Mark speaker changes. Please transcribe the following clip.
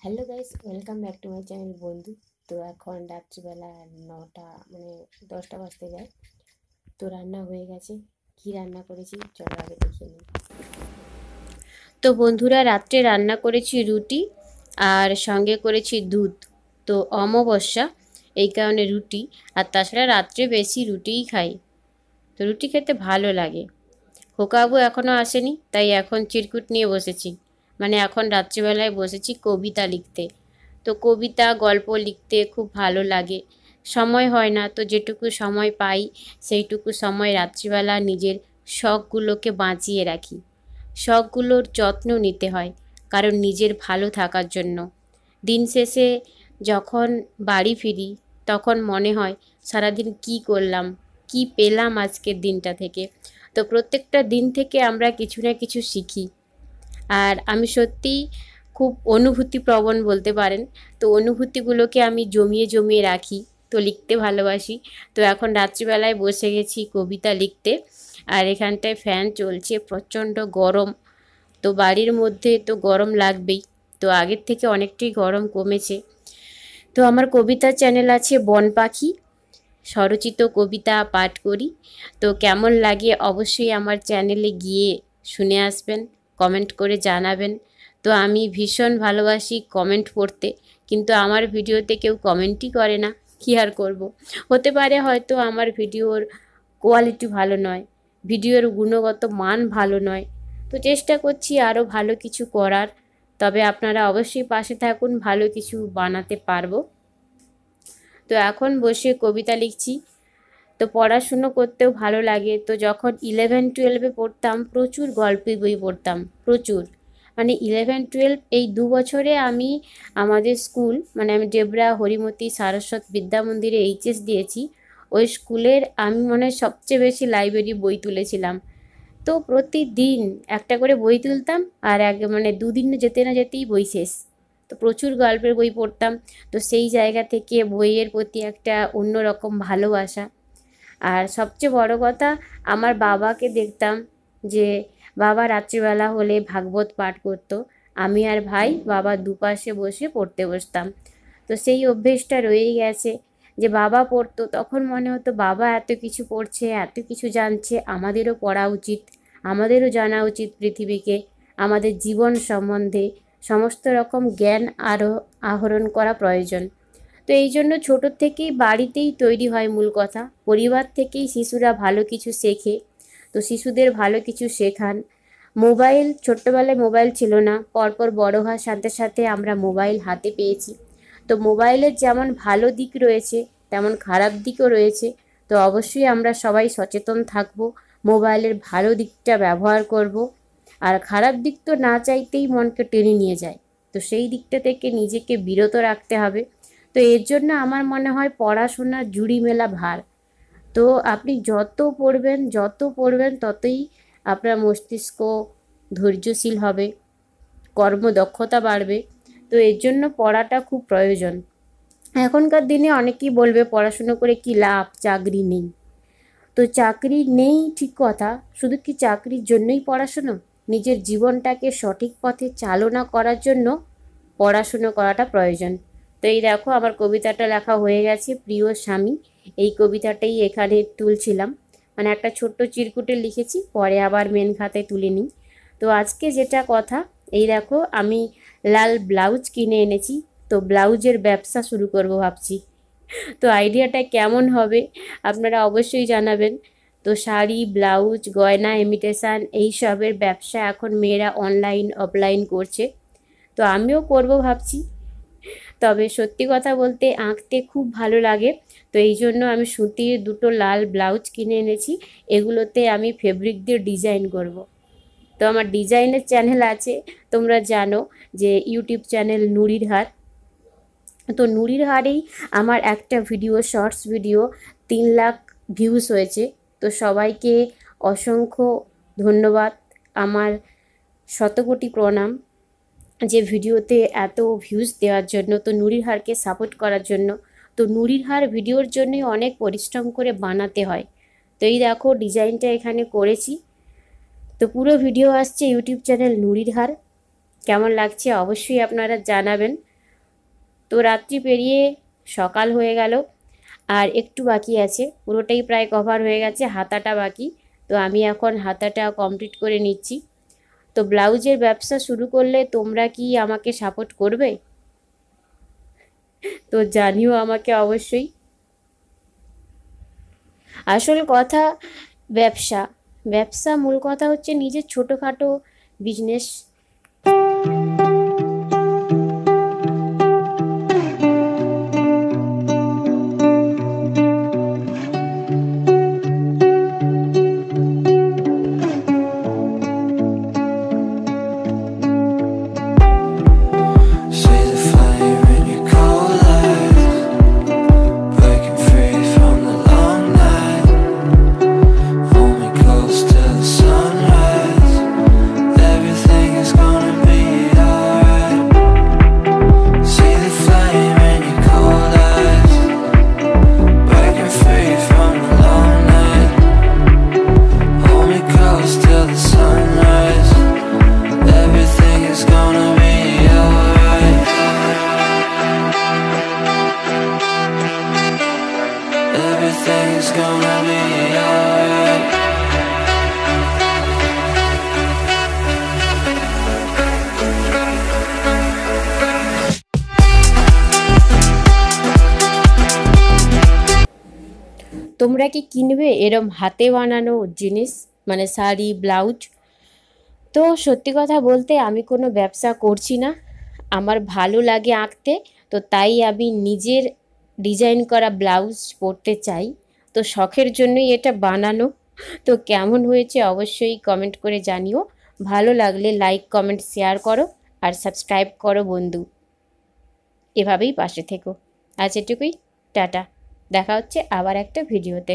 Speaker 1: Hello guys, welcome back to my channel বন্ধু। তো এখন রাত্রিবেলা 9টা মানে 10টা বাজতে যায়। তো রান্না হয়ে গেছে। কি রান্না করেছি চলো আগে দেখিয়ে নিই। তো বন্ধুরা, রাত্রে রান্না করেছি রুটি আর সঙ্গে করেছি দুধ। তো অমাবস্যা, এই কারণে রুটি। আর তাছাড়া রাত্রে বেশি রুটিই খাই। তো রুটি খেতে ভালো লাগে। খোকাবু এখনও আসেনি, তাই এখন চিরকুট নিয়ে বসেছি। মানে এখন রাত্রিবেলায় বসেছি কবিতা লিখতে। তো কবিতা গল্প লিখতে খুব ভালো লাগে। সময় হয় না, তো যেটুকু সময় পাই সেইটুকু সময় রাত্রিবেলা নিজের শখগুলোকে বাঁচিয়ে রাখি। শখগুলোর যত্ন নিতে হয়, কারণ নিজের ভালো থাকার জন্য। দিন শেষে যখন বাড়ি ফিরি তখন মনে হয় সারাদিন কি করলাম, কি পেলাম আজকের দিনটা থেকে। তো প্রত্যেকটা দিন থেকে আমরা কিছু না কিছু শিখি। আর আমি সত্যিই খুব অনুভূতিপ্রবণ বলতে পারেন। তো অনুভূতিগুলোকে আমি জমিয়ে জমিয়ে রাখি, তো লিখতে ভালোবাসি। তো এখন রাত্রিবেলায় বসে গেছি কবিতা লিখতে। আর এখানটায় ফ্যান চলছে, প্রচণ্ড গরম। তো বাড়ির মধ্যে তো গরম লাগবেই। তো আগের থেকে অনেকটাই গরম কমেছে। তো আমার কবিতার চ্যানেল আছে বন পাখি, স্বরচিত কবিতা পাঠ করি। তো কেমন লাগে অবশ্যই আমার চ্যানেলে গিয়ে শুনে আসবেন, কমেন্ট করে জানাবেন। তো আমি ভীষণ ভালোবাসি কমেন্ট পড়তে, কিন্তু আমার ভিডিওতে কেউ কমেন্টই করে না। কী আর করব। হতে পারে হয়তো আমার ভিডিওর কোয়ালিটি ভালো নয়, ভিডিওর গুণগত মান ভালো নয়। তো চেষ্টা করছি আরও ভালো কিছু করার। তবে আপনারা অবশ্যই পাশে থাকুন, ভালো কিছু বানাতে পারবো। তো এখন বসে কবিতা লিখছি। তো পড়াশুনো করতেও ভালো লাগে। তো যখন 11-12 পড়তাম প্রচুর গল্পের বই পড়তাম, প্রচুর। মানে 11-12 এই 2 বছরে আমি আমাদের স্কুল, মানে আমি ডেবরা হরিমতি সারস্বত বিদ্যা মন্দিরে এইচএস দিয়েছি। ওই স্কুলের আমি মনে হয় সবচেয়ে বেশি লাইব্রেরি বই তুলেছিলাম। তো প্রতিদিন একটা করে বই তুলতাম, আর মানে দুদিন যেতে না যেতেই বই শেষ। তো প্রচুর গল্পের বই পড়তাম। তো সেই জায়গা থেকে বইয়ের প্রতি একটা অন্যরকম ভালোবাসা। আর সবচেয়ে বড় কথা, আমার বাবাকে দেখতাম যে বাবা রাত্রিবেলা হলে ভাগবত পাঠ করতো। আমি আর ভাই বাবার দুপাশে বসে পড়তে বসতাম। তো সেই অভ্যেসটা রয়েই গেছে। যে বাবা পড়তো তখন মনে হতো বাবা এত কিছু পড়ছে, এত কিছু জানছে, আমাদেরও পড়া উচিত, আমাদেরও জানা উচিত পৃথিবীকে, আমাদের জীবন সম্বন্ধে সমস্ত রকম জ্ঞান আরও আহরণ করা প্রয়োজন। তো এই জন্য ছোটোর থেকেই বাড়িতেই তৈরি হয় মূল কথা, পরিবার থেকেই শিশুরা ভালো কিছু শেখে। তো শিশুদের ভালো কিছু শেখান। মোবাইল, ছোট্টবেলায় মোবাইল ছিল না, পরপর বড় হওয়ার সাথে সাথে আমরা মোবাইল হাতে পেয়েছি। তো মোবাইলের যেমন ভালো দিক রয়েছে তেমন খারাপ দিকও রয়েছে। তো অবশ্যই আমরা সবাই সচেতন থাকব, মোবাইলের ভালো দিকটা ব্যবহার করব। আর খারাপ দিক তো না চাইতেই মনকে টেনে নিয়ে যায়। তো সেই দিকটা থেকে নিজেকে বিরত রাখতে হবে। তো এর জন্য আমার মনে হয় পড়াশোনার জুড়ি মেলা ভার। তো আপনি যত পড়বেন ততই আপনার মস্তিষ্ক ধৈর্যশীল হবে, কর্মদক্ষতা বাড়বে। তো এর জন্য পড়াটা খুব প্রয়োজন। এখনকার দিনে অনেকেই বলবে পড়াশুনো করে কি লাভ, চাকরি নেই। তো চাকরি নেই ঠিক কথা, শুধু কি চাকরির জন্যই পড়াশুনো? নিজের জীবনটাকে সঠিক পথে চালনা করার জন্য পড়াশুনো করাটা প্রয়োজন। তো এই দেখো আমার কবিতাটা লেখা হয়ে গেছে, প্রিয় স্বামী। এই কবিতাটাই এখানে তুলছিলাম, মানে একটা ছোট্ট চিরকুটে লিখেছি, পরে আবার মেন খাতায় তুলে নিই। তো আজকে যেটা কথা, এই দেখো আমি লাল ব্লাউজ কিনে এনেছি। তো ব্লাউজের ব্যবসা শুরু করব ভাবছি। তো আইডিয়াটা কেমন হবে আপনারা অবশ্যই জানাবেন। তো শাড়ি, ব্লাউজ, গয়না, ইমিটেশান এইসবের ব্যবসা এখন মেয়েরা অনলাইন অফলাইন করছে। তো আমিও করব ভাবছি। তবে সত্যি কথা বলতে আঁকতে খুব ভালো লাগে। তো এই জন্য আমি সুতির দুটো লাল ব্লাউজ কিনে এনেছি। এগুলোতে আমি ফেব্রিক দিয়ে ডিজাইন করব। তো আমার ডিজাইনের চ্যানেল আছে, তোমরা জানো, যে ইউটিউব চ্যানেল নুরির হার। তো নুরির হারেই আমার একটা video, shorts video 3 lakh views হয়েছে। তো সবাইকে অসংখ্য ধন্যবাদ, আমার শতকোটি প্রণাম যে ভিডিওতে এত ভিউজ দেওয়ার জন্য, তো নুরির হারকে সাপোর্ট করার জন্য। তো নুরির হার ভিডিওর জন্যই অনেক পরিশ্রম করে বানাতে হয়। তো এই দেখো ডিজাইনটা এখানে করেছি। তো পুরো ভিডিও আসছে ইউটিউব চ্যানেল নুরির হার। কেমন লাগছে অবশ্যই আপনারা জানাবেন। তো রাত্রি পেরিয়ে সকাল হয়ে গেল, আর একটু বাকি আছে, পুরোটাই প্রায় কভার হয়ে গেছে, হাতাটা বাকি। তো আমি এখন হাতাটা কমপ্লিট করে নিচ্ছি। তো ব্লাউজের ব্যবসা শুরু করলে তোমরা কি আমাকে সাপোর্ট করবে? তো জানিও আমাকে অবশ্যই। আসল কথা ব্যবসা, ব্যবসা মূল কথা হচ্ছে নিজের ছোটোখাটো business.
Speaker 2: See the flame in your cold eyes, breaking free from the long night. Hold me close till the sunrise. Everything is gonna be alright. See the flame in your cold eyes, breaking free from the long night. Hold me close till the sunrise. Everything is gonna be alright. Everything is gonna be alright.
Speaker 1: তোমরা কি কিনবে এরম হাতে বানানো জিনিস, মানে sari, blouse? তো সত্যি কথা বলতে আমি কোনো ব্যবসা করছি না, আমার ভালো লাগে আঁকতে, তো তাই আমি নিজের ডিজাইন করা ব্লাউজ পরতে চাই। তো শখের জন্যই এটা বানানো। তো কেমন হয়েছে অবশ্যই কমেন্ট করে জানিও। ভালো লাগলে লাইক, কমেন্ট, শেয়ার করো আর সাবস্ক্রাইব করো বন্ধু। এভাবেই পাশে থেকো। আজ এটুকুই, টাটা। দেখা হচ্ছে আবার একটা ভিডিওতে।